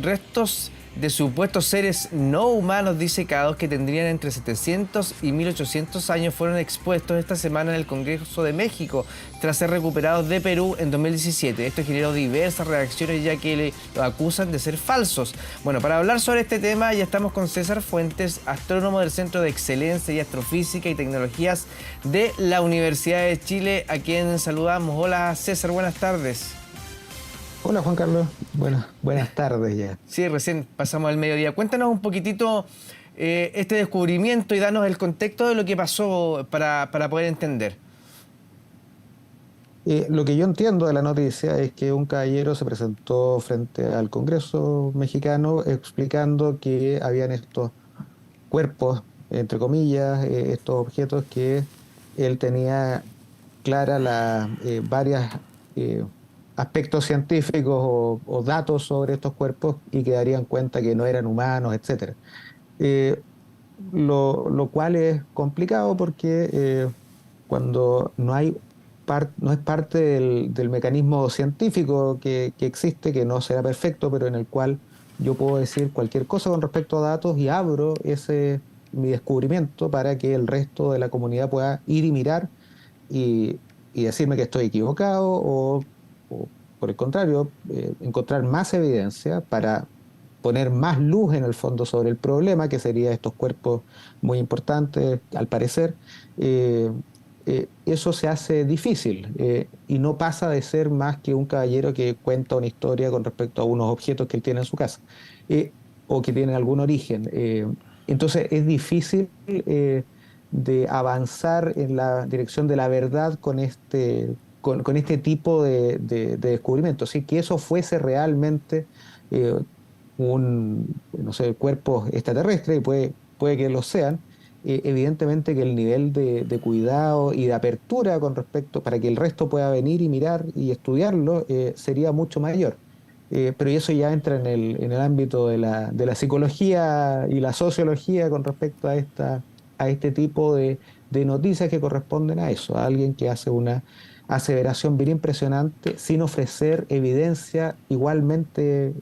Restos de supuestos seres no humanos disecados que tendrían entre 700 y 1800 años fueron expuestos esta semana en el Congreso de México tras ser recuperados de Perú en 2017. Esto generó diversas reacciones ya que lo acusan de ser falsos. Bueno, para hablar sobre este tema ya estamos con César Fuentes, astrónomo del Centro de Excelencia y Astrofísica y Tecnologías de la Universidad de Chile, a quien saludamos. Hola César, buenas tardes. Hola Juan Carlos, buenas tardes ya. Sí, recién pasamos al mediodía. Cuéntanos un poquitito este descubrimiento y danos el contexto de lo que pasó para poder entender. Lo que yo entiendo de la noticia es que un caballero se presentó frente al Congreso mexicano explicando que habían estos cuerpos, entre comillas, estos objetos que él tenía clara varias aspectos científicos o datos sobre estos cuerpos y que darían cuenta que no eran humanos, etcétera. Eh, lo cual es complicado porque cuando no es parte del mecanismo científico que existe, que no será perfecto, pero en el cual yo puedo decir cualquier cosa con respecto a datos y abro mi descubrimiento para que el resto de la comunidad pueda ir y mirar y, y decirme que estoy equivocado o, por el contrario, encontrar más evidencia para poner más luz en el fondo sobre el problema, que sería estos cuerpos muy importantes, al parecer. eh, Eso se hace difícil y no pasa de ser más que un caballero que cuenta una historia con respecto a unos objetos que él tiene en su casa eh, o que tienen algún origen. Entonces es difícil de avanzar en la dirección de la verdad con este tipo de descubrimientos. Así que eso fuese realmente eh, no sé, cuerpos extraterrestres, y puede que lo sean. Evidentemente que el nivel de cuidado y de apertura con respecto, para que el resto pueda venir y mirar y estudiarlo, sería mucho mayor. Pero eso ya entra en el ámbito de la psicología y la sociología con respecto a este tipo de noticias que corresponden a eso, a alguien que hace una aseveración bien impresionante sin ofrecer evidencia igualmente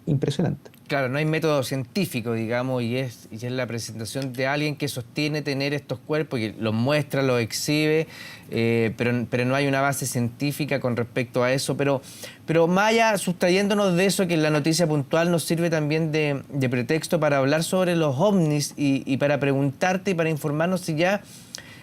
impresionante. Claro, no hay método científico, digamos, y es la presentación de alguien que sostiene tener estos cuerpos, y los muestra, los exhibe, pero no hay una base científica con respecto a eso. Pero más allá, sustrayéndonos de eso, que la noticia puntual nos sirve también de pretexto para hablar sobre los ovnis y para preguntarte y para informarnos si ya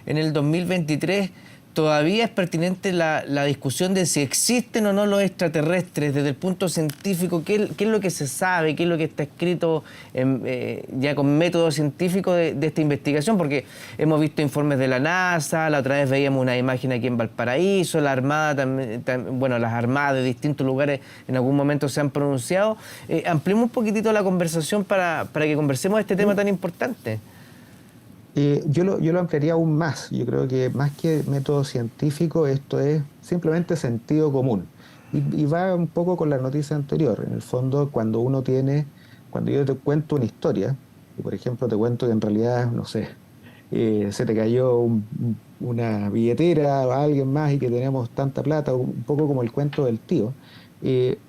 en el 2023 todavía es pertinente la discusión de si existen o no los extraterrestres desde el punto científico. ¿Qué es lo que se sabe? ¿Qué es lo que está escrito ya con método científico de esta investigación? Porque hemos visto informes de la NASA, la otra vez veíamos una imagen aquí en Valparaíso, la Armada también, bueno, las armadas de distintos lugares en algún momento se han pronunciado. Ampliemos un poquitito la conversación para que conversemos de este tema tan importante. Yo lo ampliaría aún más. Yo creo que más que método científico, esto es simplemente sentido común. Y va un poco con la noticia anterior. En el fondo, cuando yo te cuento una historia, y por ejemplo te cuento que en realidad, no sé, se te cayó una billetera a alguien más y que tenemos tanta plata, un poco como el cuento del tío,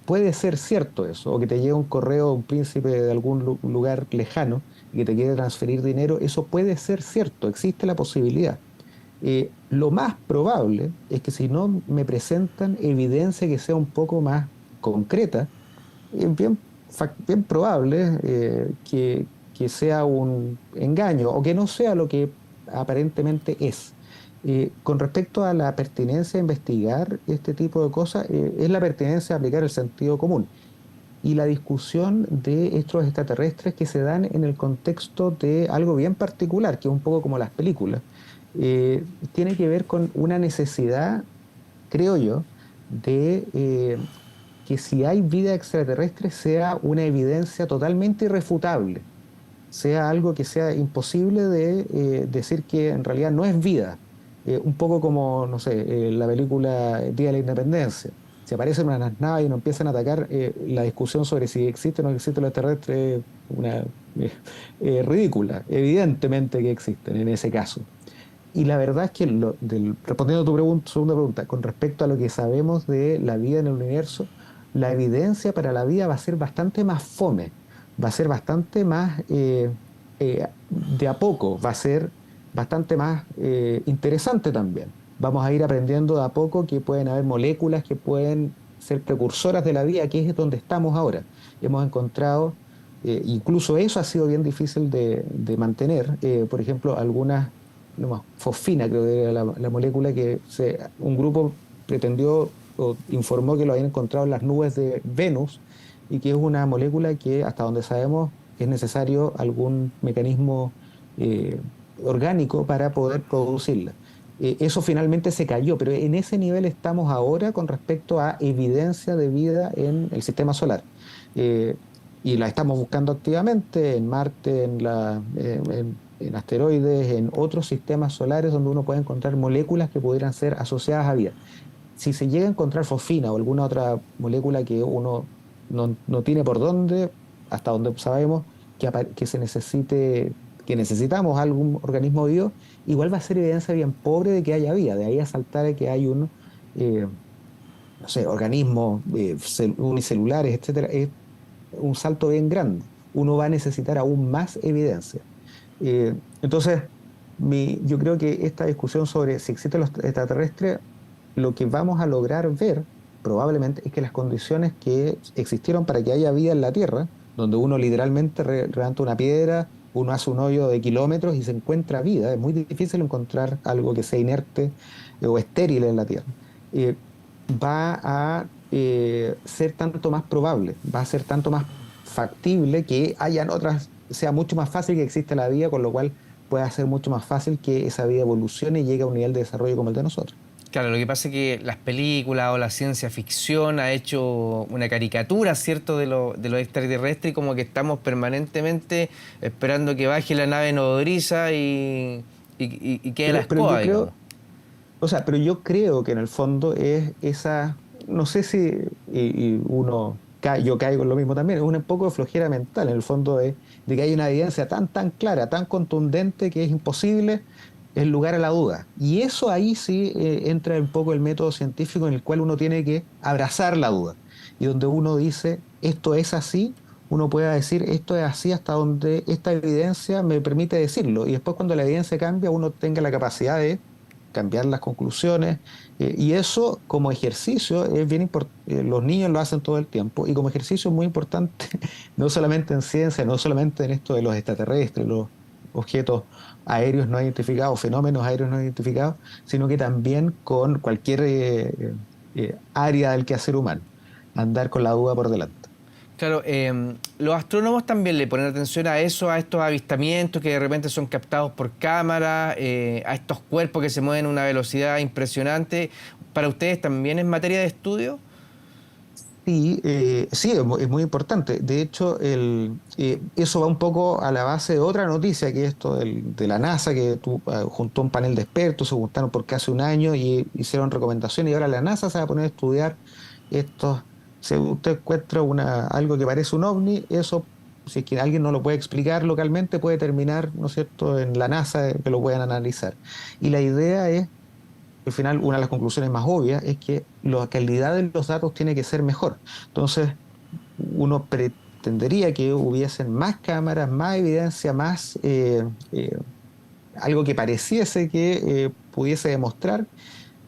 puede ser cierto eso, o que te llegue un correo de un príncipe de algún lugar lejano y que te quiere transferir dinero, eso puede ser cierto, existe la posibilidad. Lo más probable es que si no me presentan evidencia que sea un poco más concreta, bien probable que sea un engaño o que no sea lo que aparentemente es. Con respecto a la pertinencia de investigar este tipo de cosas, es la pertinencia de aplicar el sentido común y la discusión de estos extraterrestres que se dan en el contexto de algo bien particular, que es un poco como las películas. Tiene que ver con una necesidad, creo yo, de que si hay vida extraterrestre sea una evidencia totalmente irrefutable, sea algo que sea imposible de decir que en realidad no es vida. Un poco como, no sé, la película Día de la Independencia. Si aparecen unas naves y nos empiezan a atacar, la discusión sobre si existen o no existen los extraterrestres es ridícula. Evidentemente que existen en ese caso. Y la verdad es que, respondiendo a tu segunda pregunta, con respecto a lo que sabemos de la vida en el universo, la evidencia para la vida va a ser bastante más fome, va a ser bastante más de a poco, va a ser bastante más interesante también. Vamos a ir aprendiendo de a poco que pueden haber moléculas que pueden ser precursoras de la vida, que es donde estamos ahora. Hemos encontrado, incluso eso ha sido bien difícil de mantener, por ejemplo, algunas, no más, fosfina creo que era la molécula un grupo pretendió o informó que lo habían encontrado en las nubes de Venus y que es una molécula que hasta donde sabemos es necesario algún mecanismo orgánico para poder producirla. Eso finalmente se cayó, pero en ese nivel estamos ahora con respecto a evidencia de vida en el sistema solar. Eh, y la estamos buscando activamente en Marte, en asteroides, en otros sistemas solares donde uno puede encontrar moléculas que pudieran ser asociadas a vida. Si se llega a encontrar fosfina o alguna otra molécula que uno no tiene por dónde, hasta donde sabemos que se necesite, que necesitamos algún organismo vivo, igual va a ser evidencia bien pobre de que haya vida. De ahí a saltar a que hay eh, no sé, organismos unicelulares, etcétera, es un salto bien grande. Uno va a necesitar aún más evidencia. Entonces, yo creo que esta discusión sobre si existen los extraterrestres, lo que vamos a lograr ver probablemente es que las condiciones que existieron para que haya vida en la Tierra, donde uno literalmente levanta una piedra, uno hace un hoyo de kilómetros y se encuentra vida, es muy difícil encontrar algo que sea inerte o estéril en la Tierra, eh, va a ser tanto más probable, va a ser tanto más factible que hayan otras, sea mucho más fácil que exista la vida, con lo cual pueda ser mucho más fácil que esa vida evolucione y llegue a un nivel de desarrollo como el de nosotros. Claro, lo que pasa es que las películas o la ciencia ficción ha hecho una caricatura, ¿cierto?, de lo extraterrestre y como que estamos permanentemente esperando que baje la nave nodriza y quede la Pero yo escoba, digamos. creo, o sea, pero yo creo que en el fondo es esa, no sé si yo caigo en lo mismo también, es un poco de flojera mental, en el fondo de que hay una evidencia tan clara, tan contundente que es imposible el lugar a la duda. Y eso ahí sí entra un poco el método científico en el cual uno tiene que abrazar la duda. Y donde uno dice, esto es así, uno pueda decir, esto es así hasta donde esta evidencia me permite decirlo. Y después cuando la evidencia cambia, uno tenga la capacidad de cambiar las conclusiones. Y eso como ejercicio es bien importante. Los niños lo hacen todo el tiempo y como ejercicio es muy importante, no solamente en ciencia, no solamente en esto de los extraterrestres, los objetos aéreos no identificados, fenómenos aéreos no identificados, sino que también con cualquier área del quehacer humano, andar con la duda por delante. Claro, los astrónomos también le ponen atención a eso, a estos avistamientos que de repente son captados por cámara, a estos cuerpos que se mueven a una velocidad impresionante. ¿Para ustedes también es materia de estudio? Sí, sí, es muy importante. De hecho, eso va un poco a la base de otra noticia, que es esto de la NASA, que juntó un panel de expertos, se juntaron por casi un año y hicieron recomendaciones, y ahora la NASA se va a poner a estudiar estos. Si usted encuentra algo que parece un ovni, eso, si es que alguien no lo puede explicar localmente, puede terminar, ¿no es cierto?, en la NASA, que lo puedan analizar. Y la idea es al final una de las conclusiones más obvias es que la calidad de los datos tiene que ser mejor. Entonces, uno pretendería que hubiesen más cámaras, más evidencia, más algo que pareciese que pudiese demostrar.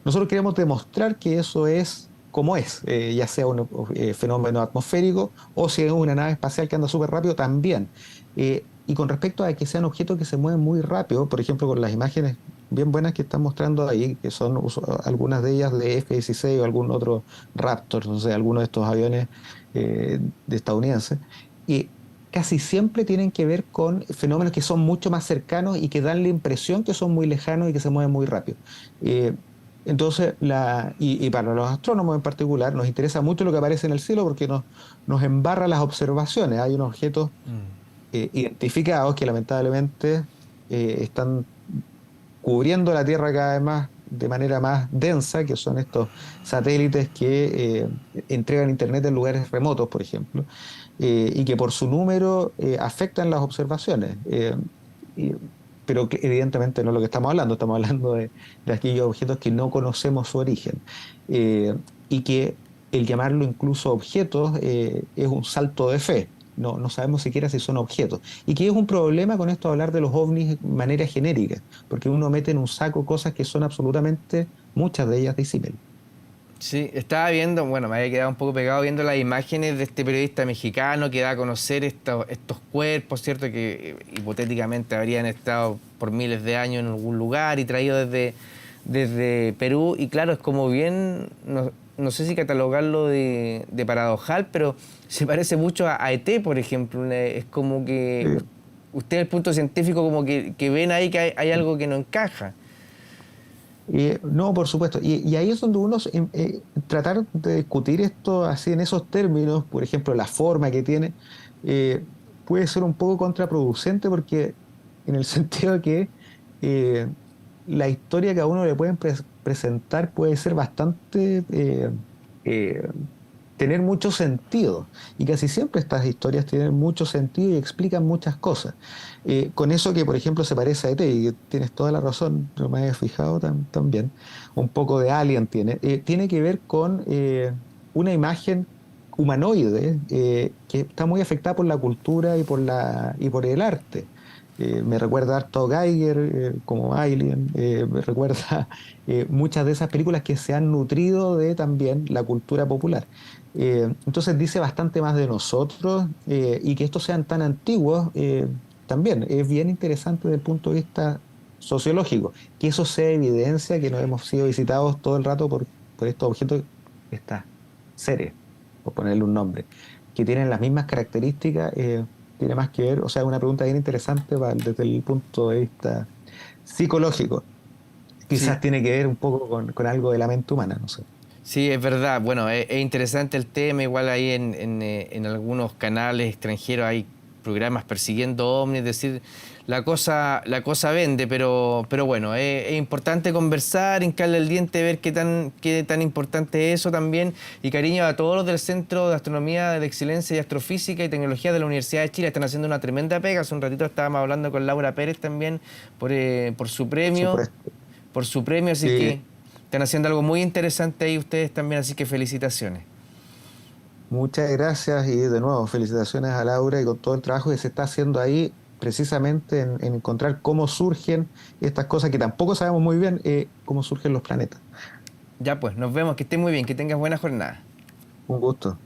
Nosotros queremos demostrar que eso es como es, ya sea un fenómeno atmosférico o si es una nave espacial que anda súper rápido también. Y con respecto a que sean objetos que se mueven muy rápido, por ejemplo, con las imágenes bien buenas que están mostrando ahí, que son algunas de ellas de F-16 o algún otro Raptor, no sé, alguno de estos aviones de estadounidenses, y casi siempre tienen que ver con fenómenos que son mucho más cercanos y que dan la impresión que son muy lejanos y que se mueven muy rápido. Eh, entonces, y para los astrónomos en particular, nos interesa mucho lo que aparece en el cielo porque nos embarra las observaciones. Hay unos objetos identificados que lamentablemente están cubriendo la Tierra cada vez más de manera más densa, que son estos satélites que entregan Internet en lugares remotos, por ejemplo, y que por su número afectan las observaciones. Y- pero que evidentemente no es lo que estamos hablando de aquellos objetos que no conocemos su origen y que el llamarlo incluso objetos es un salto de fe. No sabemos siquiera si son objetos. Y que es un problema con esto de hablar de los ovnis de manera genérica, porque uno mete en un saco cosas que son absolutamente, muchas de ellas disímiles. Sí, estaba viendo, bueno, me había quedado un poco pegado viendo las imágenes de este periodista mexicano que da a conocer estos cuerpos, ¿cierto? Que hipotéticamente habrían estado por miles de años en algún lugar y traídos desde Perú. Y claro, es como bien, no sé si catalogarlo de paradojal, pero se parece mucho a ET, por ejemplo. Es como que Eh, usted, el punto científico, como que ven ahí que hay algo que no encaja. no, por supuesto. Y ahí es donde uno tratar de discutir esto así en esos términos, por ejemplo, la forma que tiene, eh, puede ser un poco contraproducente porque en el sentido de que eh, la historia que a uno le pueden presentar puede ser bastante eh, tener mucho sentido. Y casi siempre estas historias tienen mucho sentido y explican muchas cosas. Con eso que, por ejemplo, se parece a ET, y tienes toda la razón, no me había fijado también, un poco de Alien tiene que ver con una imagen humanoide que está muy afectada por la cultura y por el arte. Me recuerda harto a Geiger como Alien, me recuerda muchas de esas películas que se han nutrido de también la cultura popular. Entonces dice bastante más de nosotros y que estos sean tan antiguos también es bien interesante desde el punto de vista sociológico, que eso sea evidencia que no hemos sido visitados todo el rato por estos objetos, estas seres, por ponerle un nombre, que tienen las mismas características, tiene más que ver, o sea, una pregunta bien interesante desde el punto de vista psicológico. Sí. Quizás tiene que ver un poco con algo de la mente humana, no sé. Sí, es verdad. Bueno, es interesante el tema. Igual ahí en algunos canales extranjeros hay programas persiguiendo ovnis. Es decir, la cosa vende, pero bueno, es importante conversar, hincarle el diente, ver qué tan importante es eso también. Y cariño a todos los del Centro de Astronomía de Excelencia y Astrofísica y Tecnología de la Universidad de Chile. Están haciendo una tremenda pega. Hace un ratito estábamos hablando con Laura Pérez también por su Por premio. supuesto. Por su premio, así Sí, que están haciendo algo muy interesante ahí ustedes también, así que felicitaciones. muchas gracias y de nuevo felicitaciones a Laura y con todo el trabajo que se está haciendo ahí precisamente en encontrar cómo surgen estas cosas que tampoco sabemos muy bien cómo surgen los planetas. Ya pues, nos vemos, que estés muy bien, que tengas buena jornada. Un gusto.